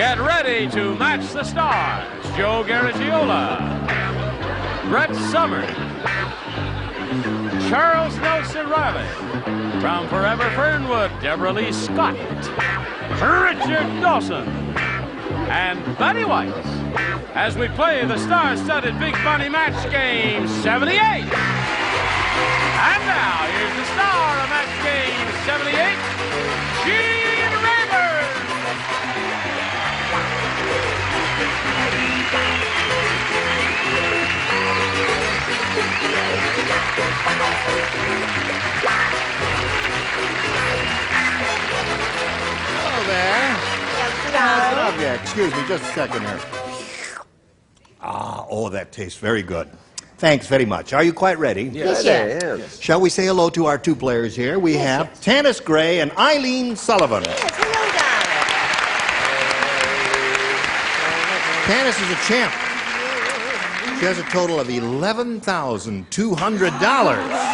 Get ready to match the stars. Joe Garagiola, Brett Summers, Charles Nelson Reilly, from Forever Fernwood, Debralee Scott, Richard Dawson, and Betty White, as we play the star-studded Big Money Match Game 78. And now, here's the star of Match Game 78, Gene Rayburn. Hello there. Yeah, excuse me, just a second here. Oh, that tastes very good. Thanks very much. Are you quite ready? Yes, yes. Shall we say hello to our two players here? We have Tanis Gray and Eileen Sullivan. Yes, hello, darling. Tanis is a champ. She has a total of $11,200.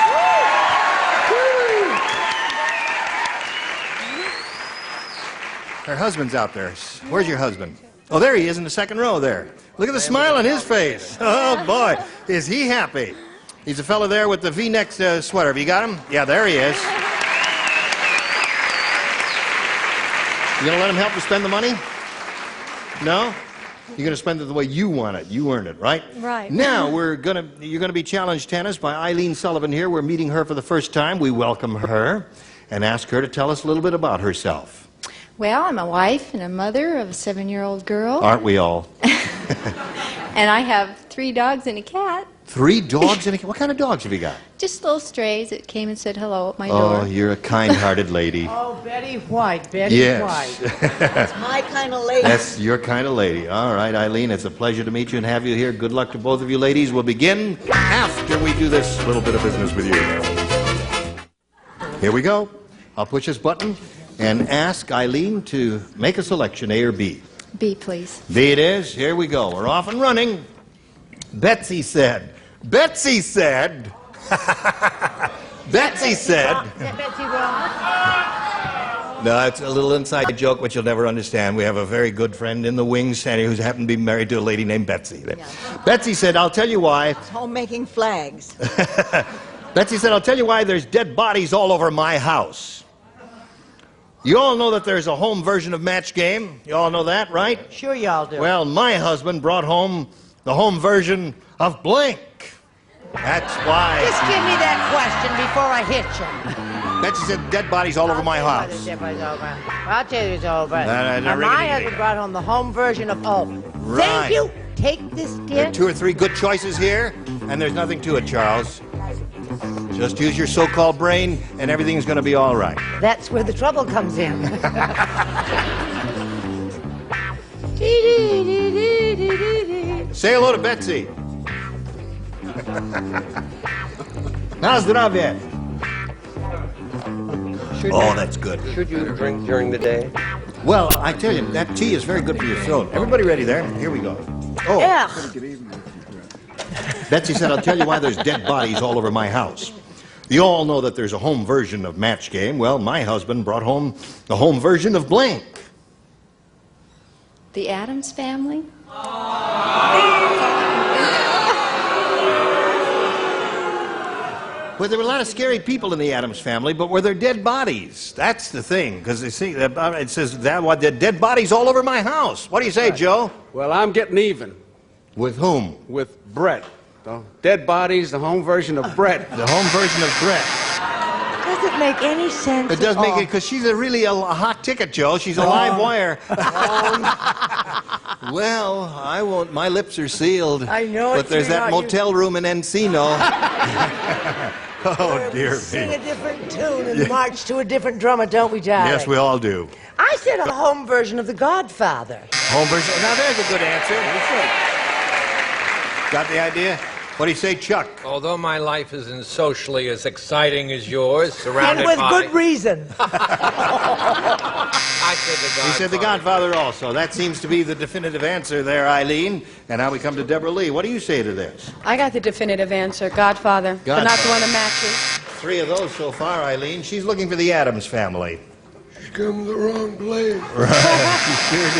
Her husband's out there. Where's your husband? Oh, there he is in the second row there. Look at the smile on his face. Oh, boy, is he happy. He's a fellow there with the V-neck sweater. Have you got him? Yeah, there he is. You going to let him help you spend the money? No? You're going to spend it the way you want it. You earned it, right? Right. Now, you're going to be challenged, Tanis, by Eileen Sullivan here. We're meeting her for the first time. We welcome her and ask her to tell us a little bit about herself. Well, I'm a wife and a mother of a 7-year-old girl. Aren't we all? And I have 3 dogs and a cat. 3 dogs and a cat? What kind of dogs have you got? Just little strays that came and said hello at my door. Oh, you're a kind-hearted lady. Oh, Betty White, Betty Yes. White. That's my kind of lady. That's your kind of lady. All right, Eileen, it's a pleasure to meet you and have you here. Good luck to both of you ladies. We'll begin after we do this little bit of business with you. Here we go. I'll push this button and ask Eileen to make a selection, A or B. B, please. B it is. Here we go. We're off and running. Betsy said. Betsy said. Betsy said. Is that Betsy wrong? No, it's a little inside joke which you'll never understand. We have a very good friend in the wings, Sandy, who's happened to be married to a lady named Betsy. Yeah. Betsy said, I'll tell you why. It's homemaking flags. Betsy said, I'll tell you why there's dead bodies all over my house. You all know that there's a home version of Match Game. You all know that, right? Sure y'all do. Well, my husband brought home the home version of blank. That's why. Just give me that question before I hit you. Betsy said dead bodies all over my house. I'll tell you it's over. I My really- husband brought home the home version of Right. Thank you. Take this, There dear. are 2 or 3 good choices here, and there's nothing to it, Charles. Just use your so-called brain, and everything's going to be all right. That's where the trouble comes in. Say hello to Betsy. Na zdrowie. Oh, that's good. Should you drink during the day? Well, I tell you, that tea is very good for your throat. Everybody ready there? Here we go. Oh, Ugh. Betsy said, I'll tell you why there's dead bodies all over my house. You all know that there's a home version of Match Game. Well, my husband brought home the home version of blank. The Addams Family? Well, there were a lot of scary people in the Addams Family, but were there dead bodies? That's the thing, because you see, it says that what the dead bodies all over my house. What do you say, Joe? Well, I'm getting even With whom? with Brett. The dead bodies, the home version of Brett. The home version of Brett. Does it make any sense? It does at make all? it, because she's really a hot ticket, Joe. She's a live wire. Well, I won't. My lips are sealed. I know it, But there's that sweetheart. motel room in Encino. Oh, dear Sing a me. different tune and march to a different drummer, don't we, darling? Yes, we all do. I said a home version of The Godfather. Home version. Now, there's a good answer. Got the idea? What do you say, Chuck? Although my life isn't socially as exciting as yours, surrounded And with by... good reason. I said the Godfather. He said The Godfather also. That seems to be the definitive answer there, Eileen. And now we come to Debralee. What do you say to this? I got the definitive answer, Godfather, but not the one that matches. 3 of those so far, Eileen. She's looking for the Addams Family. come to the wrong place. Sure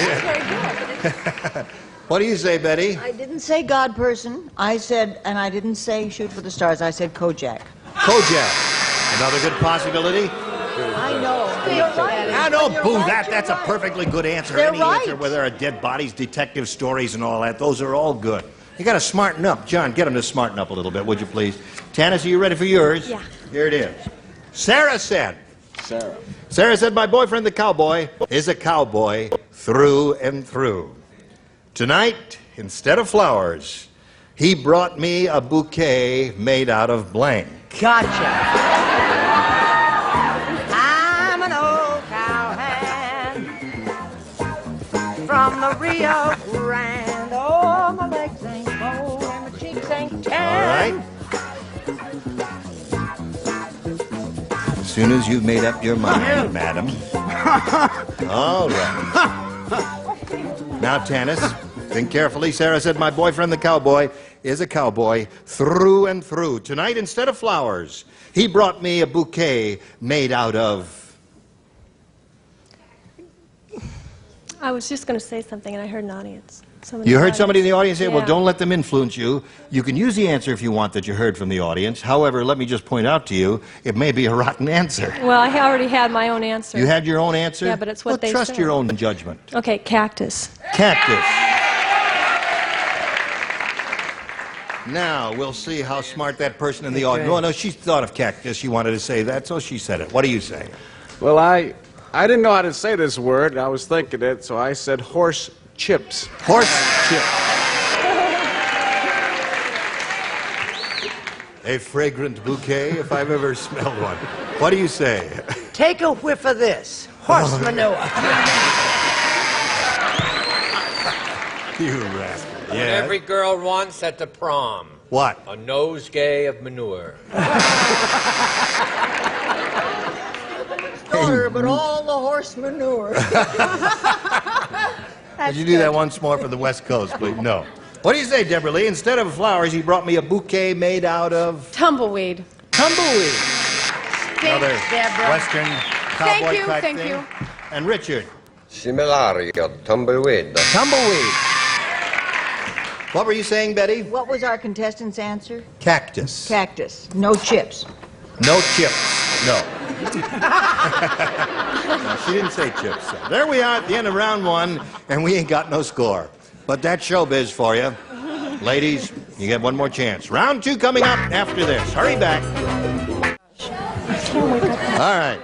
did. What do you say, Betty? I didn't say God person. I said, and I didn't say shoot for the stars. I said Kojak. Kojak. Another good possibility. I know. You're right. I don't boo that. That's a perfectly good answer. They're Any right. answer, where there are dead bodies, detective stories, and all that, those are all good. You got to smarten up. John, get him to smarten up a little bit, would you please? Tanis, are you ready for yours? Yeah. Here it is. Sarah said. Sarah said, my boyfriend, the cowboy, is a cowboy through and through. Tonight, instead of flowers, he brought me a bouquet made out of blank. Gotcha. I'm an old cowhand from the Rio Grande. Oh, my legs ain't cold and my cheeks ain't tan. All right. As soon as you've made up your mind, madam. All right. Now, Tanis, think carefully. Sarah said, my boyfriend, the cowboy, is a cowboy through and through. Tonight, instead of flowers, he brought me a bouquet made out of... I was just going to say something, and I heard an audience. You heard somebody in the audience say, Yeah. well, don't let them influence you. You can use the answer if you want that you heard from the audience. However, let me just point out to you, it may be a rotten answer. Well, I already had my own answer. You had your own answer? Yeah, but it's what they trust said. your own judgment. Okay, cactus. Cactus. Now, we'll see how smart that person in the audience... No, she thought of cactus. She wanted to say that, so she said it. What do you say? Well, I didn't know how to say this word. I was thinking it, so I said horse chips. Horse chips. A fragrant bouquet, if I've ever smelled one. What do you say? Take a whiff of this. Horse manure. You rascal. What every girl wants at the prom. What? A nosegay of manure. Daughter, but all the horse manure. Could you do that once more for the West Coast, please? No. What do you say, Debralee? Instead of flowers, he brought me a bouquet made out of... Tumbleweed. Tumbleweed. Another Thanks, Deborah. Western cowboy type Thank thing. you. And Richard? Similario, tumbleweed. Tumbleweed. What were you saying, Betty? What was our contestant's answer? Cactus. Cactus. No chips. No chips. No. No, she didn't say chips. So there we are at the end of round one, and we ain't got no score. But that's showbiz for you. Ladies, you get one more chance. Round two coming up after this. Hurry back. All right.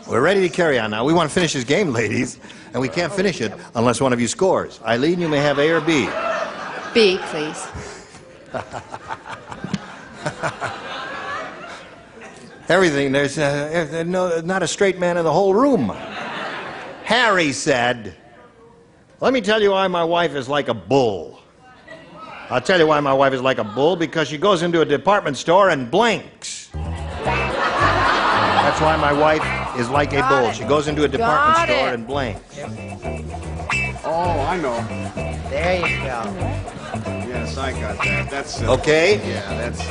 We're ready to carry on now. We want to finish this game, ladies, and we can't finish it unless one of you scores. Eileen, you may have A or B. B, please. Everything. There's not a straight man in the whole room. Harry said, let me tell you why my wife is like a bull. I'll tell you why my wife is like a bull, because she goes into a department store and blinks. That's why my wife is like a bull. She goes into a department store and blinks. Oh, I know. There you go. Yes, I got that. That's Okay? Yeah, that's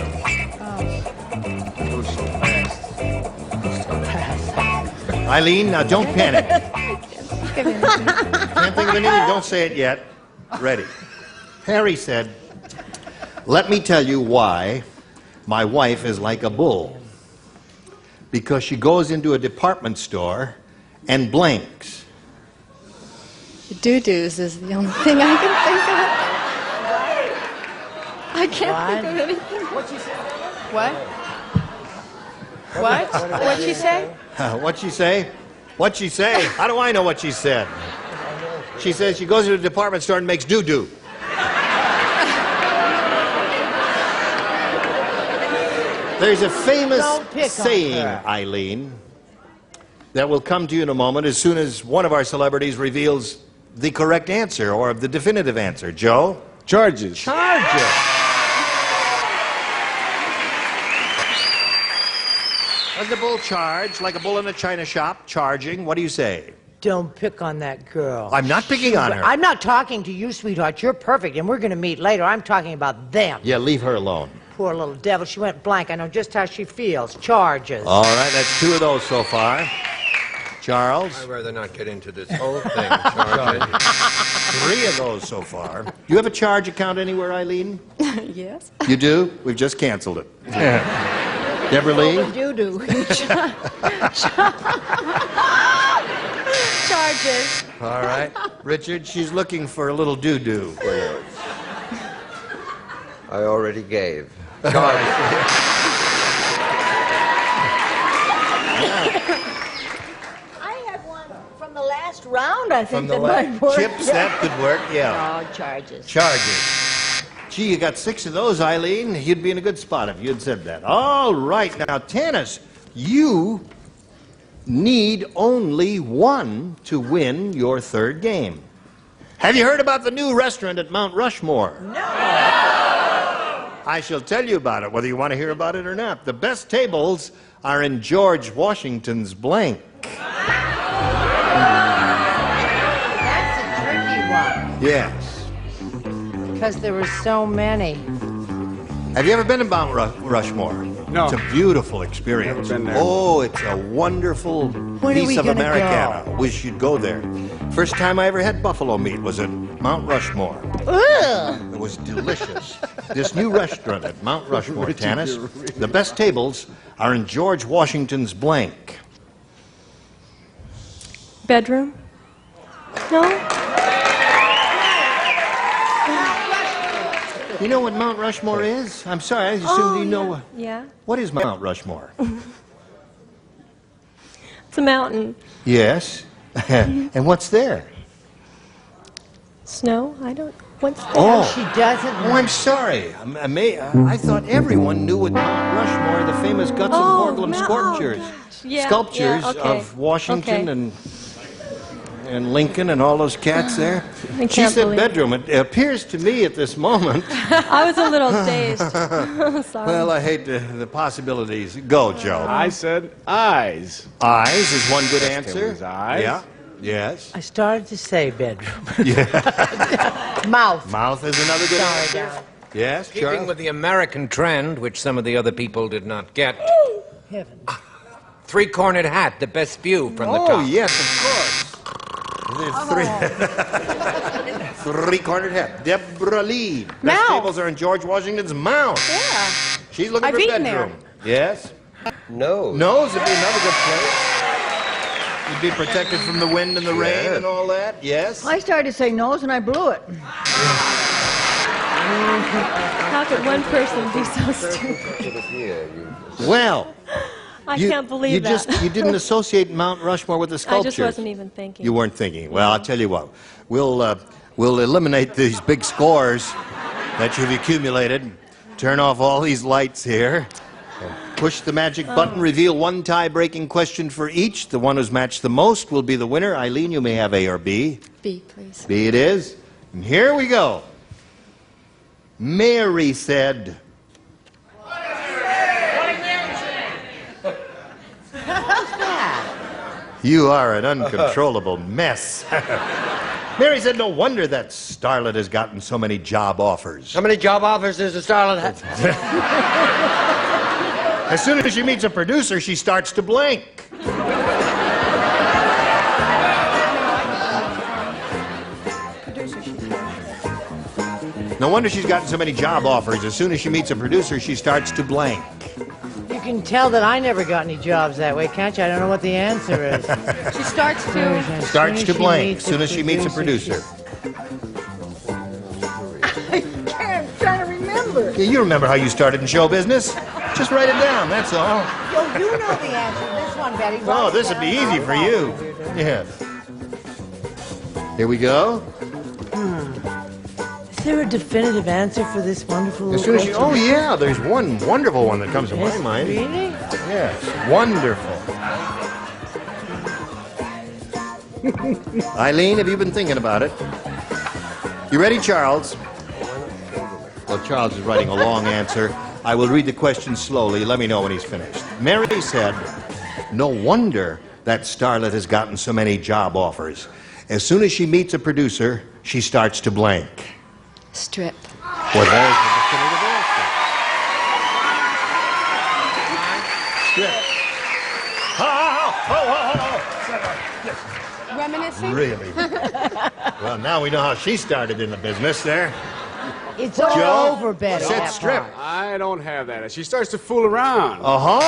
goes so fast. Eileen, now don't panic. Can't think of anything. Don't say it yet. Ready. Harry said, let me tell you why my wife is like a bull. Because she goes into a department store and blinks. Doo-doos is the only thing I can think of. I can't think of anything. What? What? What'd she say? What'd she say? What'd she say? How do I know what she said? She says she goes to a department store and makes doo-doo. There's a famous saying, Eileen, that will come to you in a moment as soon as one of our celebrities reveals the correct answer or the definitive answer. Joe? Charges. Charges. Does the bull charge like a bull in a china shop, charging? What do you say? Don't pick on that girl. I'm not picking on her. I'm not talking to you, sweetheart. You're perfect, and we're going to meet later. I'm talking about them. Yeah, leave her alone. Poor little devil. She went blank. I know just how she feels. Charges. All right, that's two of those so far. Charles. I'd rather not get into this whole thing, Charlie. 3 of those so far. Do you have a charge account anywhere, Eileen? Yes. You do? We've just canceled it. Debralee? What would you do? Charges. All right. Richard, she's looking for a little doo-doo for you. I already gave. I had one from the last round, I think, From the that might work. chips, that could work, yeah. Oh, charges. Charges. Gee, you got 6 of those, Eileen. You'd be in a good spot if you'd said that. All right, now, tennis. You need only 1 to win your 3rd game. Have you heard about the new restaurant at Mount Rushmore? No. I shall tell you about it, whether you want to hear about it or not. The best tables are in George Washington's blank. That's a tricky one Yes. because there were so many. Have you ever been to Mount Rushmore? No. It's a beautiful experience. Never been there. Oh, it's a wonderful When are piece we of gonna Americana. go? Wish you'd go there. First time I ever had buffalo meat was at Mount Rushmore. Ugh. It was delicious. This new restaurant at Mount Rushmore, Tanis, the best tables are in George Washington's blank. Bedroom? No? You know what Mount Rushmore is? I'm sorry, I assumed you know. Yeah. What is Mount Rushmore? It's a mountain. Yes. And what's there? Snow? I don't. What's that? Oh. She doesn't. Oh, I'm sorry. I thought everyone knew what Mount Rushmore, the famous Guts of Borglum sculptures. Yeah, Sculptures yeah, okay. of Washington Okay. and Lincoln and all those cats there. I She can't said believe bedroom. It appears to me at this moment. I was a little dazed. Sorry. Well, I hate the possibilities. Go, Joe. I said eyes. Eyes is one good answer. was eyes. Yeah. Yes. I started to say bedroom. Mouth. Mouth is another good Sorry, answer. darling. Yes, Keeping Charles? with the American trend, which some of the other people did not get, Heaven. 3-cornered hat, the best view from the Oh, top. yes, of course. The three-cornered hat. Debralee. Best Mouth. tables are in George Washington's mouth. Yeah. She's looking I've for eaten bedroom. Yes. No. Nose would be another good place. You'd be protected from the wind and the rain and all that. Yes. I started to say nose and I blew it. How could one person be so stupid? Well, I can't believe that. You didn't associate Mount Rushmore with the I sculptures. just wasn't even thinking. You weren't thinking. Well, I'll tell you what. We'll eliminate these big scores that you've accumulated. Turn off all these lights here. Push the magic button. Reveal one tie-breaking question for each. The one who's matched the most will be the winner. Eileen, you may have A or B. B, please. B it is. And here we go. Mary said... You are an uncontrollable mess. Mary said, no wonder that starlet has gotten so many job offers. How many job offers does the starlet have? As soon as she meets a producer, she starts to blank. No wonder she's gotten so many job offers. As soon as she meets a producer, she starts to blank. You can tell that I never got any jobs that way, can't you? I don't know what the answer is. She starts to. Starts to blank as soon as she meets a producer. I'm trying to remember. Yeah, you remember how you started in show business? Just write it down, that's all. Yo, you know the answer to this one, Betty. Oh, this would be easy for you. Yeah. Here we go. Is there a definitive answer for this wonderful As soon as you... question? Oh, yeah, there's one wonderful one that comes to my mind. Really? Yes, wonderful. Eileen, have you been thinking about it? You ready, Charles? Well, Charles is writing a long answer. I will read the question slowly. Let me know when he's finished. Mary said, no wonder that starlet has gotten so many job offers. As soon as she meets a producer, she starts to blank. Strip. Well, there's the definitive answer. Strip. Reminiscing? Really? Well, now we know how she started in the business there. It's all Joe, over, Betty. said that strip. part. I don't have that. She starts to fool around. Oh-ho!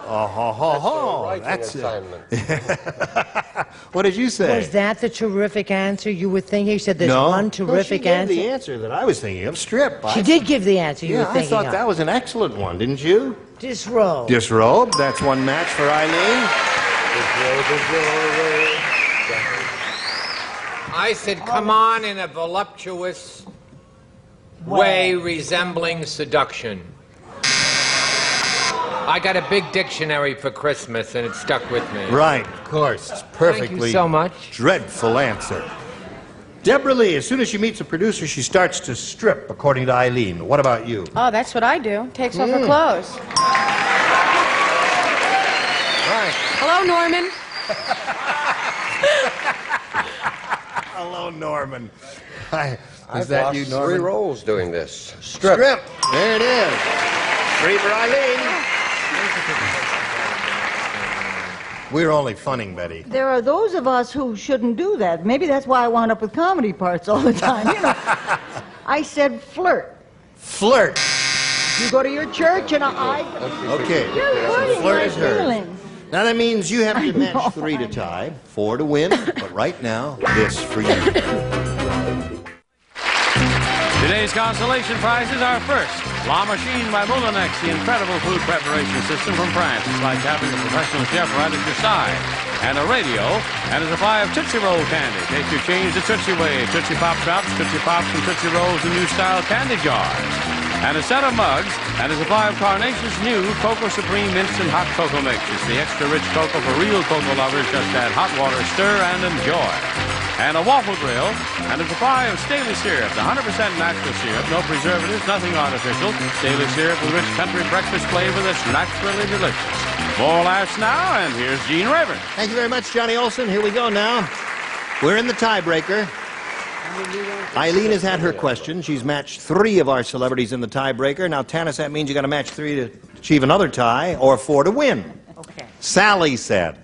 Oh-ho-ho-ho. That's That's an it. assignment. What did you say? Was that the terrific answer you were thinking? You said there's no. one terrific no, she answer. gave the answer that I was thinking of. Strip. She did give the answer you Yeah, were I thinking thought of. that was an excellent one, didn't you? Disrobe. Disrobe. That's one match for Eileen. I said, come on in a voluptuous way resembling seduction. I got a big dictionary for Christmas, and it stuck with me. Right, of course. It's perfectly Thank you so much. dreadful answer. Debralee, as soon as she meets a producer, she starts to strip, according to Eileen. What about you? Oh, that's what I do. Takes off her clothes. Right. Hello, Norman. Hello, Norman. Hi. I've Is that lost you, 3 Norman? rolls doing this. Strip. There it is. 3 for Eileen. We're only funning, Betty. There are those of us who shouldn't do that. Maybe that's why I wound up with comedy parts all the time. You know, I said flirt. Flirt. You go to your church and I... Okay. You're hurting Flirt my is hers. feelings. Now that means you have to I know. match 3 to tie, 4 to win. But right now, this for you. Today's consolation prizes are first, La Machine by Moulinex, the incredible food preparation system from France. It's like having a professional chef right at your side. And a radio, and a supply of Tootsie Roll candy. Take your change the Tootsie way. Tootsie Pop Drops, Tootsie Pops, and Tootsie Rolls in new style candy jars. And a set of mugs, and a supply of Carnation's new Cocoa Supreme Instant Hot Cocoa Mix. It's the extra rich cocoa for real cocoa lovers. Just add hot water, stir, and enjoy. And a waffle grill, and a supply of Staley syrup, 100% natural syrup, no preservatives, nothing artificial. Staley syrup with rich country breakfast flavor that's naturally delicious. More laughs now, and here's Gene Rayburn. Thank you very much, Johnny Olson. Here we go now. We're in the tiebreaker. Eileen has had her question. She's matched 3 of our celebrities in the tiebreaker. Now, Tanis, that means you got to match 3 to achieve another tie, or 4 to win. Okay. Sally said,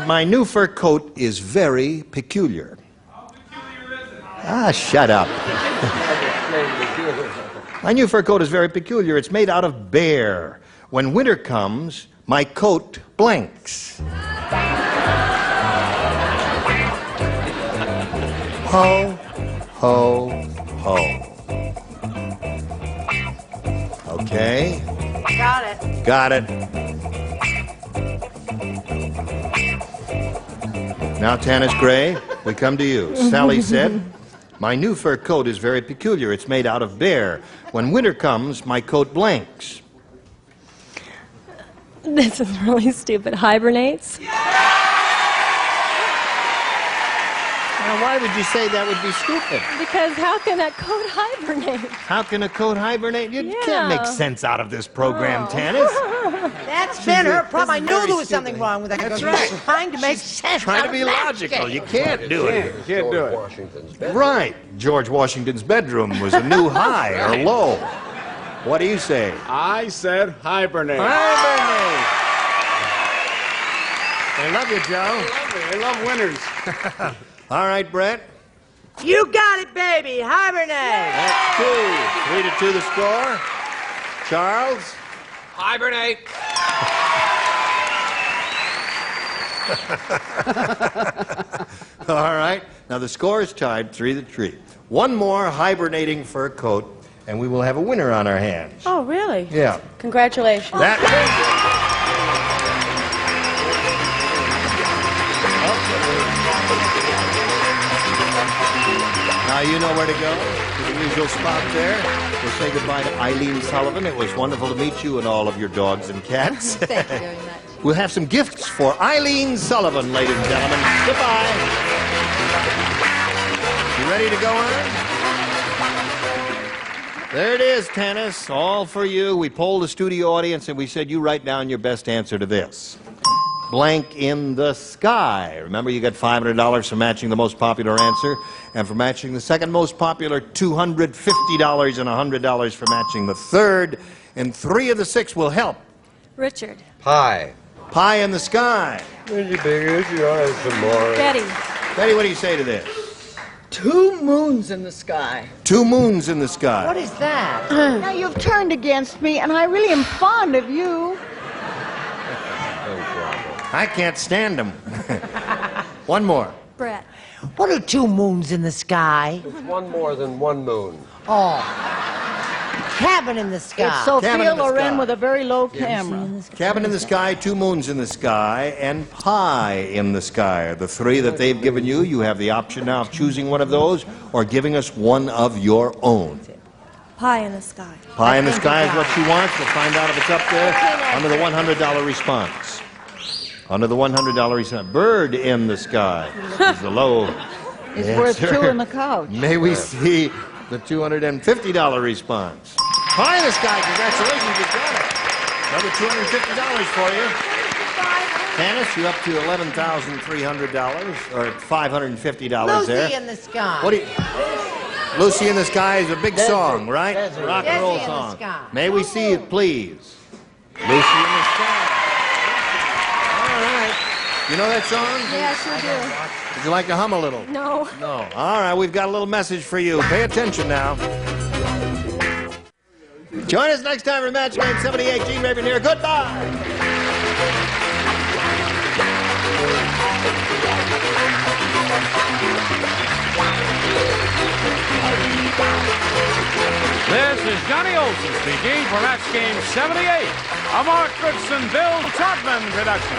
my new fur coat is very peculiar. Ah, shut up. My new fur coat is very peculiar. It's made out of bear. When winter comes, my coat blanks. Ho, ho, ho. Okay. Got it. Got it. Now, Tanis Gray, we come to you. Sally said, my new fur coat is very peculiar. It's made out of bear. When winter comes, my coat blanks. This is really stupid. Hibernates? Now, why would you say that would be stupid? Because how can that coat hibernate? How can a coat hibernate? You can't Yeah. make sense out of this program, Tanis. That's been her problem. I this is knew very there was stupid. something wrong with that. That's She's right. trying to make sense. Trying out to be of that logical. shit. You can't do it. You can't do it. Washington's bedroom. Right. George Washington's bedroom was a new high or low. What do you say? I said hibernate. Hibernate. They love you, Joe. They love winners. All right, Brett. You got it, baby. Hibernate. That's 2. 3 to 2 the score. Charles. Hibernate. All right. Now the score is tied 3 to 3. One more hibernating fur coat, and we will have a winner on our hands. Oh, really? Yeah. Congratulations. That. Now you know where to go, to the usual spot there. We'll say goodbye to Eileen Sullivan. It was wonderful to meet you and all of your dogs and cats. Thank you very much. We'll have some gifts for Eileen Sullivan, ladies and gentlemen. Goodbye. You ready to go on? There it is, Tanis. All for you. We polled the studio audience and we said you write down your best answer to this. Blank in the sky. Remember, you get $500 for matching the most popular answer, and for matching the second most popular, $250 and $100 for matching the third, and 3 of the 6 will help. Richard. Pie. Pie in the Sky. Betty, some more. Betty. Betty, what do you say to this? 2 moons in the sky. 2 moons in the sky. What is that? Now you've turned against me, and I really am fond of you. I can't stand them. One more. Brett. What are 2 moons in the sky? It's one more than 1 moon. Oh. Cabin in the sky. It's Sophia Cabin in the Loren sky. with a very low camera. Cabin in the Sky, 2 moons in the sky, and Pie in the Sky are the 3 that they've given you. You have the option now of choosing one of those or giving us one of your own. Pie in the sky. Pie in the Sky is what she wants. We'll find out if it's up there under the $100 response. Under the $100 response. Bird in the Sky is the low. It's worth answer. 2 in the couch. May we see the $250 response? Pie in the Sky, congratulations, you've got it. Another $250 for you. Tanis, you're up to $11,300 or $550 there. Lucy in the sky. What do you? Lucy in the Sky is a big song, right? Rock and roll Desi in the song. Sky. May we see it, please? Lucy in the Sky. All right. You know that song? Yeah, I sure do. Would you like to hum a little? No. No. All right, we've got a little message for you. Pay attention now. Join us next time for Match Game 78. Gene Raven here. Goodbye. This is Johnny Olson speaking for Match Game 78, a Mark Goodson, Bill Trotman production.